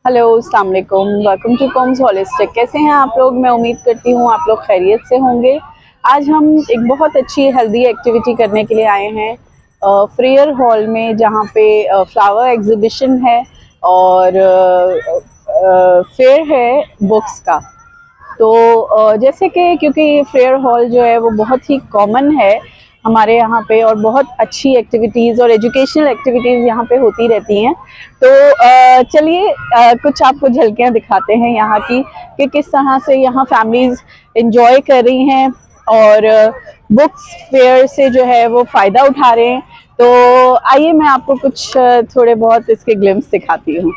Hello, अस्सलाम वालेकुम। Welcome to Coms Holistic. कैसे हैं आप लोग? मैं उम्मीद करती हूँ आप लोग खैरियत से होंगे। आज हम एक बहुत अच्छी हेल्दी एक्टिविटी करने के लिए आए हैं फ्रेयर हॉल में, जहाँ पे फ्लावर एग्जीबिशन है और फेयर है बुक्स का। तो जैसे कि क्योंकि फेयर हॉल जो है वो बहुत ही कॉमन है हमारे यहाँ पे, और बहुत अच्छी एक्टिविटीज़ और एजुकेशनल एक्टिविटीज़ यहाँ पे होती रहती हैं। तो चलिए कुछ आपको झलकियाँ दिखाते हैं यहाँ की, कि किस तरह से यहाँ फैमिलीज़ इंजॉय कर रही हैं और बुक्स फेयर से जो है वो फ़ायदा उठा रहे हैं। तो आइए मैं आपको कुछ थोड़े बहुत इसके ग्लिम्स दिखाती हूँ।